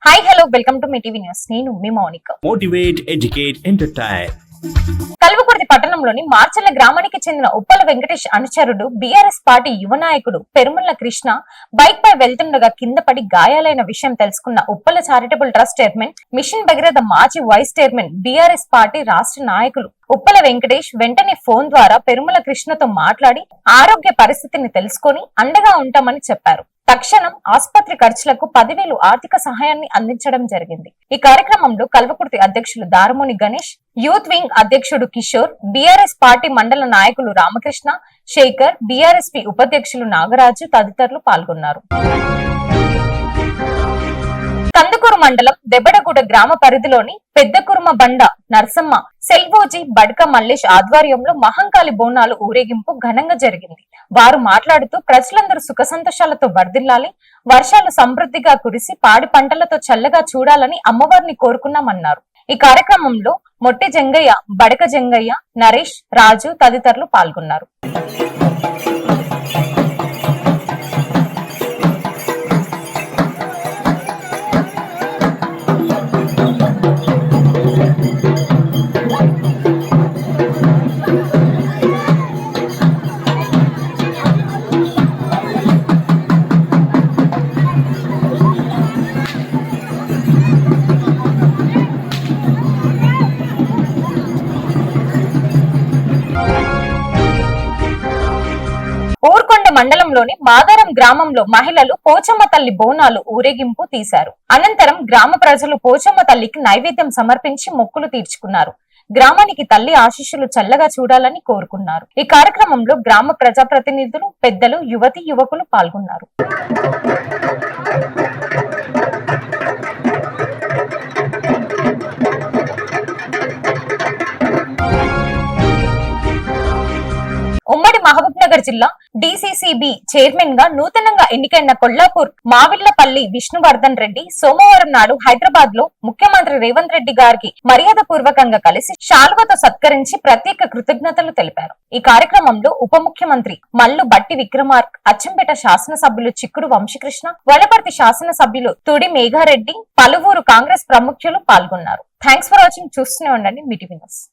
Hi hello welcome to మీ TV news. నేను మీ Mounika. Motivate, educate, entertain. Kalwakurthy పట్టణంలోని మార్చల్ల గ్రామానికి చెందిన ఉప్పల వెంకటేష్ అనుచరుడు బీఆర్ఎస్ పార్టీ యువ నాయకుడు పెరుమల్ల కృష్ణ బైక్ పై వెళ్తుండగా కింద పడి గాయాలైన విషయం తెలుసుకున్న Uppala charitable trust chairman, mission Bhagiratha మాజీ వైస్ చైర్మన్, బీఆర్ఎస్ పార్టీ రాష్ట్ర నాయకులు ఉప్పల వెంకటేష్ వెంటనే ఫోన్ ద్వారా పెరుమల కృష్ణతో మాట్లాడి ఆరోగ్య పరిస్థితిని తెలుసుకొని అండగా ఉంటామని చెప్పారు. తక్షణం ఆసుపత్రి ఖర్చులకు 10,000 ఆర్థిక సహాయాన్ని అందించడం జరిగింది. ఈ కార్యక్రమంలో కల్వకుర్తి అధ్యక్షులు దారముని గణేష్, యూత్ వింగ్ అధ్యక్షుడు కిషోర్, బీఆర్ఎస్ పార్టీ మండల నాయకులు రామకృష్ణ, శేఖర్, బీఆర్ఎస్పీ ఉపాధ్యక్షులు నాగరాజు తదితరులు పాల్గొన్నారు. కందుకూరు మండలం దెబ్బడగూడ గ్రామ పరిధిలోని పెద్దకురుమ బండ నర్సమ్మ, సెల్వోజీ బడక మల్లేష్ ఆధ్వర్యంలో మహంకాళి బోనాలు ఊరేగింపు ఘనంగా జరిగింది. వారు మాట్లాడుతూ ప్రజలందరూ సుఖ సంతోషాలతో వర్ధిల్లాలి, వర్షాలు సమృద్ధిగా కురిసి పాడి పంటలతో చల్లగా చూడాలని అమ్మవారిని కోరుకున్నామన్నారు. ఈ కార్యక్రమంలో మొట్టి జంగయ్య, బడక జంగయ్య, నరేష్, రాజు తదితరులు పాల్గొన్నారు. ఊర్కొండ మండలంలోని మాదారం గ్రామంలో మహిళలు పోచమ్మ తల్లి బోనాలు ఊరేగింపు తీశారు. అనంతరం గ్రామ ప్రజలు పోచమ్మ తల్లికి నైవేద్యం సమర్పించి మొక్కులు తీర్చుకున్నారు. గ్రామానికి తల్లి ఆశీస్సులు చల్లగా చూడాలని కోరుకున్నారు. ఈ కార్యక్రమంలో గ్రామ ప్రజాప్రతినిధులు, పెద్దలు, యువతి యువకులు పాల్గొన్నారు. ఉమ్మడి మహబూబ్ నగర్ జిల్లా డిసిసిబి చైర్మన్ గా నూతనంగా ఎన్నికైన కొల్లాపూర్ మావిళ్లపల్లి విష్ణువర్ధన్ రెడ్డి సోమవారం నాడు హైదరాబాద్ లో ముఖ్యమంత్రి రేవంత్ రెడ్డి గారికి మర్యాద పూర్వకంగా కలిసి శాలువతో సత్కరించి ప్రత్యేక కృతజ్ఞతలు తెలిపారు. ఈ కార్యక్రమంలో ఉప ముఖ్యమంత్రి మల్లు బట్టి విక్రమార్క, అచ్చంపేట శాసనసభ్యులు చిక్కుడు వంశీకృష్ణ, వలపర్తి శాసనసభ్యులు తుడి మేఘారెడ్డి, పలువురు కాంగ్రెస్ ప్రముఖులు పాల్గొన్నారు. Thanks for watching. చూస్తూనే ఉండండి మీ టీవీ న్యూస్.